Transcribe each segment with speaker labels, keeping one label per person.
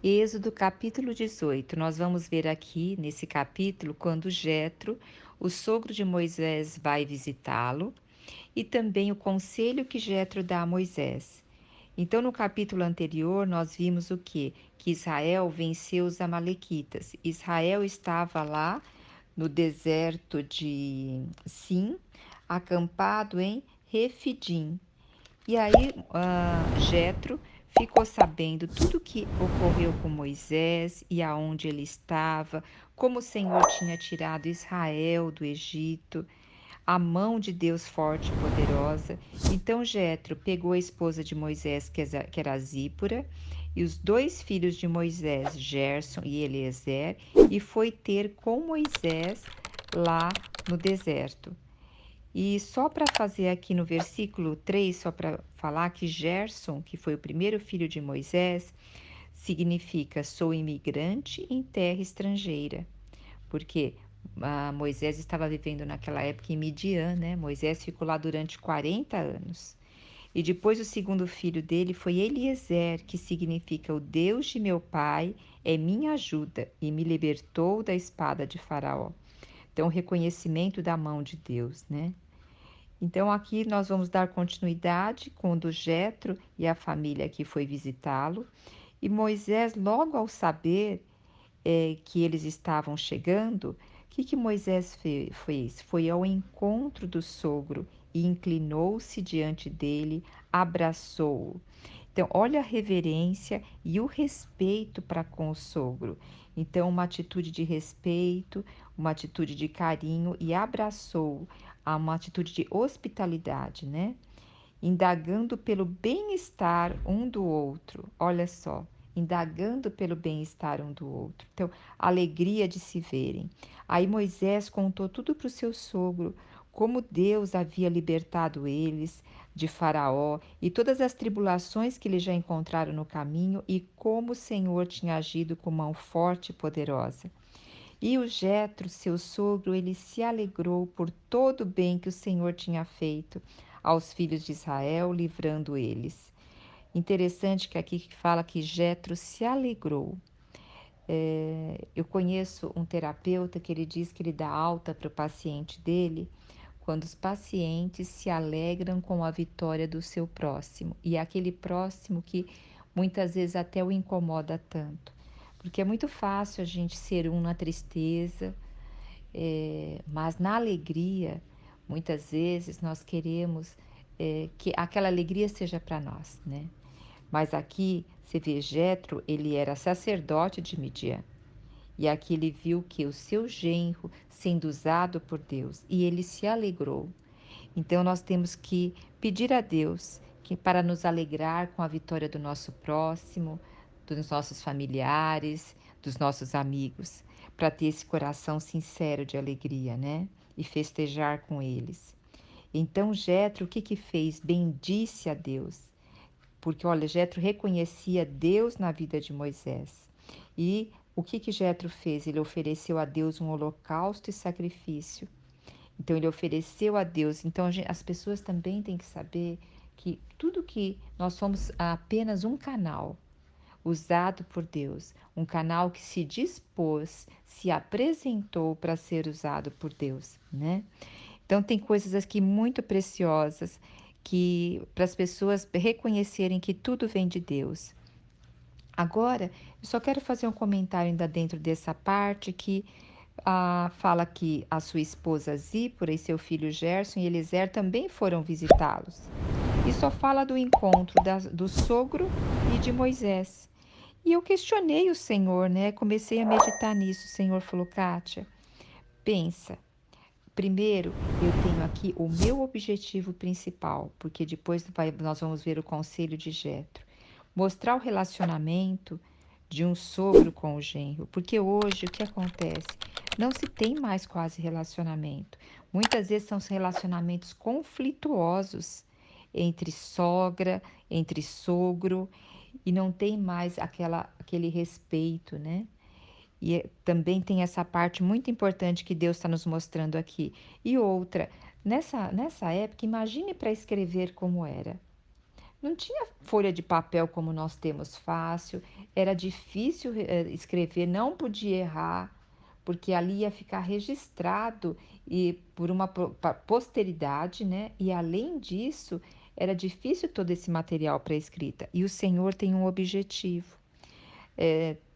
Speaker 1: Êxodo capítulo 18. Nós vamos ver aqui nesse capítulo quando Jetro, o sogro de Moisés, vai visitá-lo e também o conselho que Jetro dá a Moisés. Então, no capítulo anterior, nós vimos o quê? Que Israel venceu os amalequitas. Israel estava lá no deserto de Sim, acampado em Refidim. E aí, Jetro ficou sabendo tudo o que ocorreu com Moisés e aonde ele estava, como o Senhor tinha tirado Israel do Egito, a mão de Deus forte e poderosa. Então Jetro pegou a esposa de Moisés, que era Zípora, e os dois filhos de Moisés, Gerson e Eliezer, e foi ter com Moisés lá no deserto. E só para fazer aqui no versículo 3, só para falar que Gerson, que foi o primeiro filho de Moisés, significa sou imigrante em terra estrangeira, porque Moisés estava vivendo naquela época em Midian, né? Moisés ficou lá durante 40 anos. E depois o segundo filho dele foi Eliezer, que significa o Deus de meu pai é minha ajuda e me libertou da espada de Faraó. Então, o reconhecimento da mão de Deus, né? Então, aqui nós vamos dar continuidade com o do Jetro e a família que foi visitá-lo. E Moisés, logo ao saber que eles estavam chegando, o que Moisés fez? Foi ao encontro do sogro e inclinou-se diante dele, abraçou-o. Então, olha a reverência e o respeito para com o sogro. Então, uma atitude de respeito, uma atitude de carinho e abraçou-o, uma atitude de hospitalidade, né? Indagando pelo bem-estar um do outro. Olha só, indagando pelo bem-estar um do outro. Então, alegria de se verem. Aí Moisés contou tudo para o seu sogro, como Deus havia libertado eles de Faraó e todas as tribulações que eles já encontraram no caminho e como o Senhor tinha agido com mão forte e poderosa. E o Jetro, seu sogro, ele se alegrou por todo o bem que o Senhor tinha feito aos filhos de Israel, livrando eles. Interessante que aqui fala que Jetro se alegrou. Eu conheço um terapeuta que ele diz que ele dá alta para o paciente dele quando os pacientes se alegram com a vitória do seu próximo. E é aquele próximo que muitas vezes até o incomoda tanto. Porque é muito fácil a gente ser um na tristeza, mas na alegria, muitas vezes nós queremos que aquela alegria seja para nós, né? Mas aqui você vê Jetro, ele era sacerdote de Midian. E aqui ele viu que o seu genro sendo usado por Deus e ele se alegrou. Então nós temos que pedir a Deus que para nos alegrar com a vitória do nosso próximo, dos nossos familiares, dos nossos amigos, para ter esse coração sincero de alegria, né? E festejar com eles. Então Jetro, o que que fez? Bendisse a Deus, porque olha, Jetro reconhecia Deus na vida de Moisés. E o que que Jetro fez? Ele ofereceu a Deus um holocausto e sacrifício. Então ele ofereceu a Deus. Então as pessoas também têm que saber que tudo que nós somos apenas um canal usado por Deus, um canal que se dispôs, se apresentou para ser usado por Deus, né? Então tem coisas aqui muito preciosas que para as pessoas reconhecerem que tudo vem de Deus. Agora, eu só quero fazer um comentário ainda dentro dessa parte que fala que a sua esposa Zípora e seu filho Gerson e Eliezer também foram visitá-los. E só fala do encontro do sogro e de Moisés. E eu questionei o Senhor, né? Comecei a meditar nisso. O Senhor falou, Kátia, pensa. Primeiro, eu tenho aqui o meu objetivo principal, porque depois nós vamos ver o conselho de Jetro. Mostrar o relacionamento de um sogro com o genro, porque hoje o que acontece? Não se tem mais quase relacionamento. Muitas vezes são relacionamentos conflituosos entre sogra, entre sogro, e não tem mais aquele respeito, né? E também tem essa parte muito importante que Deus está nos mostrando aqui. E outra, nessa época, imagine para escrever como era. Não tinha folha de papel como nós temos fácil, era difícil escrever, não podia errar, porque ali ia ficar registrado e por uma posteridade, né? E além disso, era difícil todo esse material para escrita. E o Senhor tem um objetivo.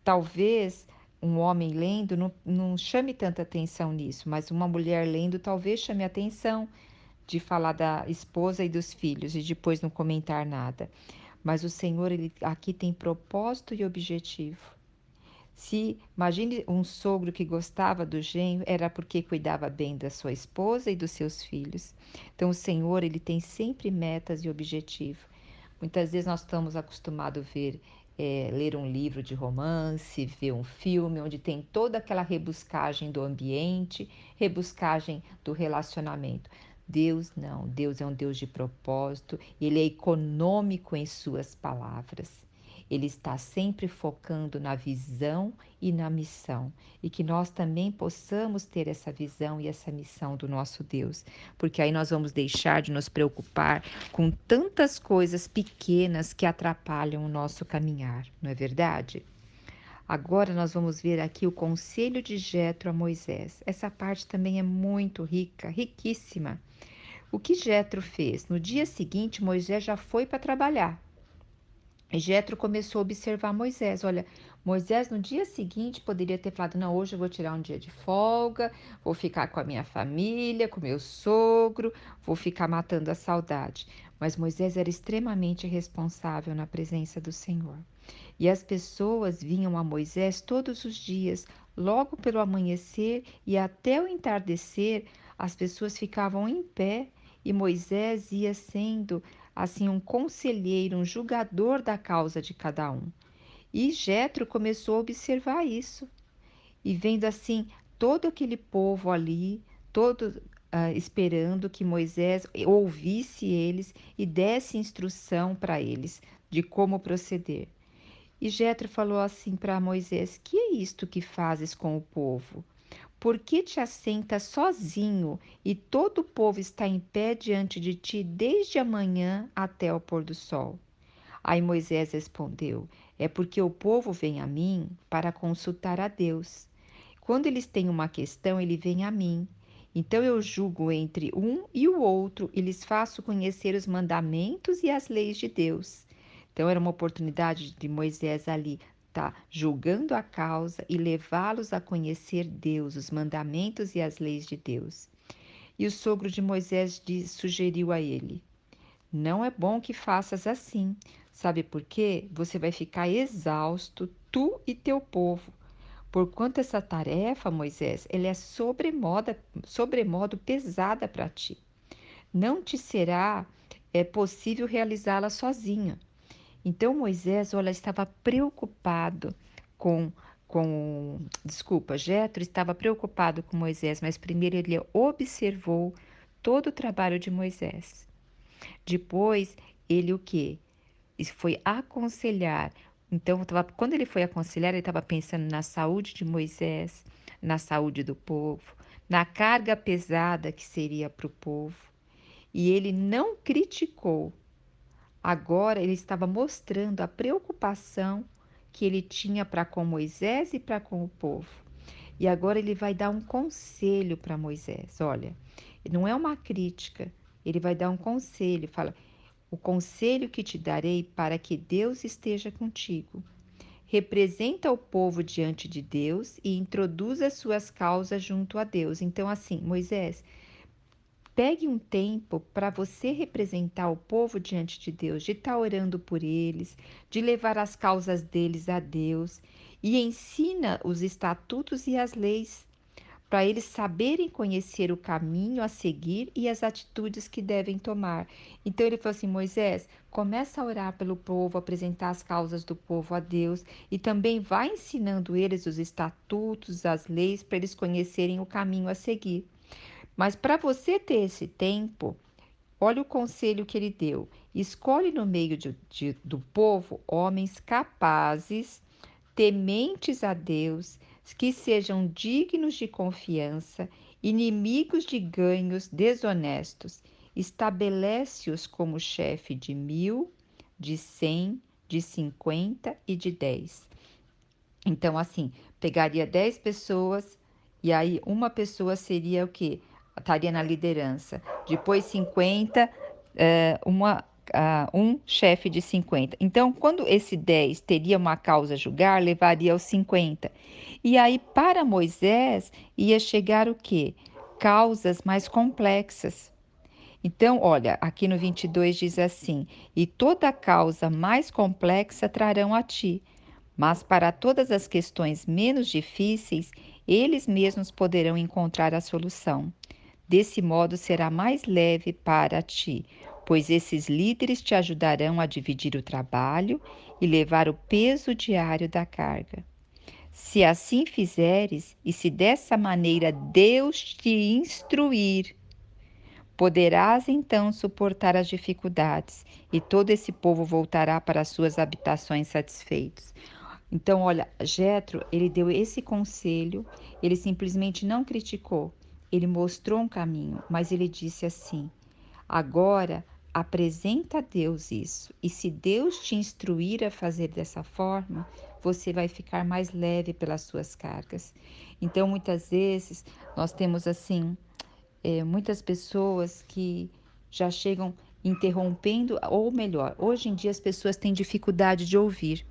Speaker 1: Talvez um homem lendo não chame tanta atenção nisso, mas uma mulher lendo talvez chame atenção de falar da esposa e dos filhos e depois não comentar nada. Mas o Senhor, ele aqui tem propósito e objetivo. Se imagine um sogro que gostava do genro, era porque cuidava bem da sua esposa e dos seus filhos. Então o Senhor, ele tem sempre metas e objetivo. Muitas vezes nós estamos acostumados a ler um livro de romance, ver um filme onde tem toda aquela rebuscagem do ambiente, rebuscagem do relacionamento. Deus não, Deus é um Deus de propósito, ele é econômico em suas palavras. Ele está sempre focando na visão e na missão, e que nós também possamos ter essa visão e essa missão do nosso Deus, porque aí nós vamos deixar de nos preocupar com tantas coisas pequenas que atrapalham o nosso caminhar, não é verdade? Agora nós vamos ver aqui o conselho de Jetro a Moisés. Essa parte também é muito rica, riquíssima. O que Jetro fez? No dia seguinte, Moisés já foi para trabalhar. E Jetro começou a observar Moisés. Olha, Moisés no dia seguinte poderia ter falado: não, hoje eu vou tirar um dia de folga, vou ficar com a minha família, com meu sogro, vou ficar matando a saudade. Mas Moisés era extremamente responsável na presença do Senhor. E as pessoas vinham a Moisés todos os dias, logo pelo amanhecer e até o entardecer, as pessoas ficavam em pé e Moisés ia sendo assim um conselheiro, um julgador da causa de cada um. E Jetro começou a observar isso e vendo assim todo aquele povo ali, todo esperando que Moisés ouvisse eles e desse instrução para eles de como proceder. E Jetro falou assim para Moisés: que é isto que fazes com o povo? Por que te assentas sozinho e todo o povo está em pé diante de ti desde a manhã até o pôr do sol? Aí Moisés respondeu: é porque o povo vem a mim para consultar a Deus. Quando eles têm uma questão, ele vem a mim. Então eu julgo entre um e o outro e lhes faço conhecer os mandamentos e as leis de Deus. Então era uma oportunidade de Moisés ali julgando a causa e levá-los a conhecer Deus, os mandamentos e as leis de Deus. E o sogro de Moisés sugeriu a ele: não é bom que faças assim. Sabe por quê? Você vai ficar exausto, tu e teu povo. Porquanto essa tarefa, Moisés, ela é sobremodo pesada para ti. Não te será possível realizá-la sozinha. Então Moisés, olha, estava preocupado com, desculpa, Jetro estava preocupado com Moisés, mas primeiro ele observou todo o trabalho de Moisés. Depois ele o quê? Foi aconselhar. Então, quando ele foi aconselhar, ele estava pensando na saúde de Moisés, na saúde do povo, na carga pesada que seria para o povo. E ele não criticou. Agora ele estava mostrando a preocupação que ele tinha para com Moisés e para com o povo. E agora ele vai dar um conselho para Moisés. Olha, não é uma crítica, ele vai dar um conselho. Fala: o conselho que te darei para que Deus esteja contigo. Representa o povo diante de Deus e introduza suas causas junto a Deus. Então, assim, Moisés, pegue um tempo para você representar o povo diante de Deus, de estar orando por eles, de levar as causas deles a Deus e ensina os estatutos e as leis para eles saberem conhecer o caminho a seguir e as atitudes que devem tomar. Então ele falou assim: Moisés, começa a orar pelo povo, apresentar as causas do povo a Deus e também vai ensinando eles os estatutos, as leis, para eles conhecerem o caminho a seguir. Mas para você ter esse tempo, olha o conselho que ele deu: escolhe no meio do povo homens capazes, tementes a Deus, que sejam dignos de confiança, inimigos de ganhos desonestos. Estabelece-os como chefe de 1000, de 100, de 50 e de 10. Então, assim, pegaria 10 pessoas e aí uma pessoa seria o quê? Estaria na liderança. Depois 50, um chefe de 50. Então, quando esse 10 teria uma causa a julgar, levaria aos 50. E aí, para Moisés, ia chegar o quê? Causas mais complexas. Então, olha, aqui no 22 diz assim: e toda causa mais complexa trarão a ti, mas para todas as questões menos difíceis, eles mesmos poderão encontrar a solução. Desse modo será mais leve para ti, pois esses líderes te ajudarão a dividir o trabalho e levar o peso diário da carga. Se assim fizeres, e se dessa maneira Deus te instruir, poderás então suportar as dificuldades, e todo esse povo voltará para suas habitações satisfeitos. Então, olha, Jetro, ele deu esse conselho, ele simplesmente não criticou, ele mostrou um caminho, mas ele disse assim: agora apresenta a Deus isso, e se Deus te instruir a fazer dessa forma, você vai ficar mais leve pelas suas cargas. Então, muitas vezes, nós temos assim, muitas pessoas que já chegam interrompendo, ou melhor, hoje em dia as pessoas têm dificuldade de ouvir.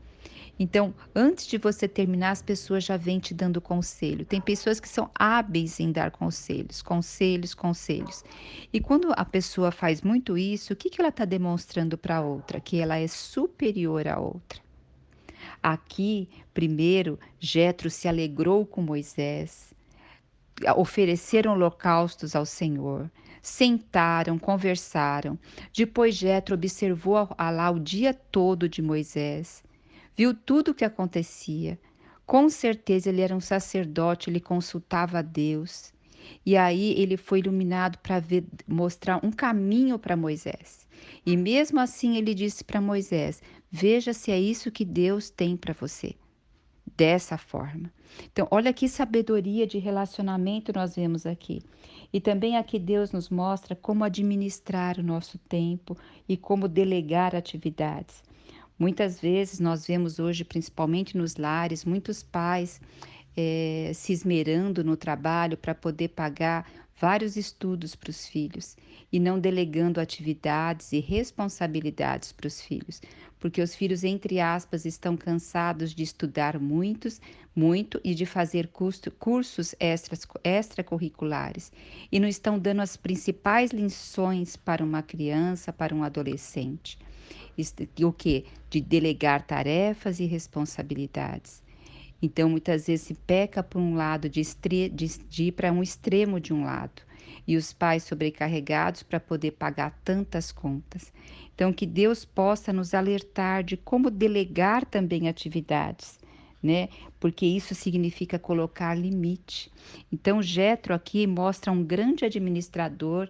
Speaker 1: Então, antes de você terminar, as pessoas já vêm te dando conselho. Tem pessoas que são hábeis em dar conselhos, conselhos, conselhos. E quando a pessoa faz muito isso, o que ela está demonstrando para a outra? Que ela é superior à outra. Aqui, primeiro, Jetro se alegrou com Moisés, ofereceram holocaustos ao Senhor, sentaram, conversaram. Depois Jetro observou lá o dia todo de Moisés, viu tudo o que acontecia. Com certeza ele era um sacerdote, ele consultava a Deus. E aí ele foi iluminado para mostrar um caminho para Moisés. E mesmo assim ele disse para Moisés: veja se é isso que Deus tem para você. Dessa forma. Então, olha que sabedoria de relacionamento nós vemos aqui. E também aqui Deus nos mostra como administrar o nosso tempo e como delegar atividades. Muitas vezes nós vemos hoje, principalmente nos lares, muitos pais se esmerando no trabalho para poder pagar vários estudos para os filhos e não delegando atividades e responsabilidades para os filhos, porque os filhos, entre aspas, estão cansados de estudar muito e de fazer cursos extracurriculares e não estão dando as principais lições para uma criança, para um adolescente. O que? De delegar tarefas e responsabilidades. Então, muitas vezes se peca por um lado, de ir para um extremo de um lado, e os pais sobrecarregados para poder pagar tantas contas. Então, que Deus possa nos alertar de como delegar também atividades, né? Porque isso significa colocar limite. Então, Jetro aqui mostra um grande administrador,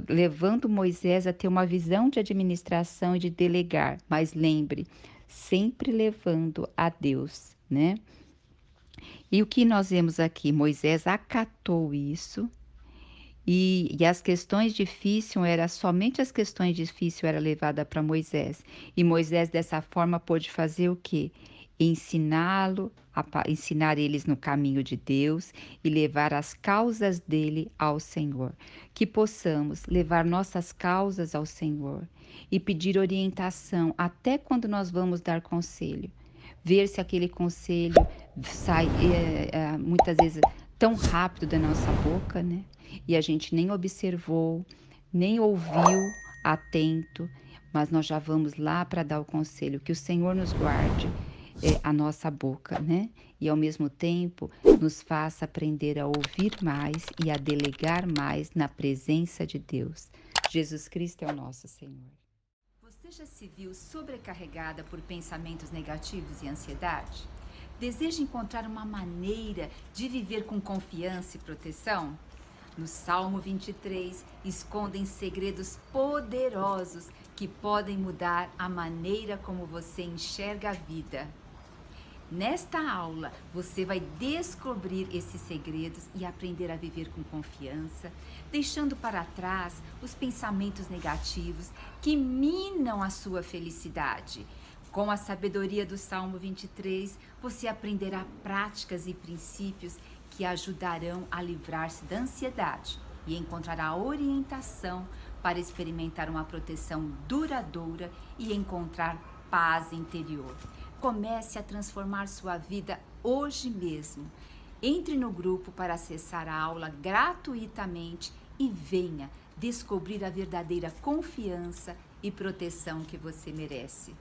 Speaker 1: levando Moisés a ter uma visão de administração e de delegar, mas lembre, sempre levando a Deus, né? E o que nós vemos aqui? Moisés acatou isso e as questões difíceis somente as questões difíceis era levada para Moisés. E Moisés dessa forma pôde fazer o quê? Ensinar eles no caminho de Deus e levar as causas dele ao Senhor. Que possamos levar nossas causas ao Senhor e pedir orientação até quando nós vamos dar conselho. Ver se aquele conselho sai muitas vezes tão rápido da nossa boca, né? E a gente nem observou, nem ouviu atento, mas nós já vamos lá para dar o conselho. Que o Senhor nos guarde a nossa boca, né? E ao mesmo tempo nos faça aprender a ouvir mais e a delegar mais na presença de Deus. Jesus Cristo é o nosso Senhor.
Speaker 2: Você já se viu sobrecarregada por pensamentos negativos e ansiedade? Deseja encontrar uma maneira de viver com confiança e proteção? No Salmo 23, escondem segredos poderosos que podem mudar a maneira como você enxerga a vida. Nesta aula, você vai descobrir esses segredos e aprender a viver com confiança, deixando para trás os pensamentos negativos que minam a sua felicidade. Com a sabedoria do Salmo 23, você aprenderá práticas e princípios que ajudarão a livrar-se da ansiedade e encontrará orientação para experimentar uma proteção duradoura e encontrar paz interior. Comece a transformar sua vida hoje mesmo. Entre no grupo para acessar a aula gratuitamente e venha descobrir a verdadeira confiança e proteção que você merece.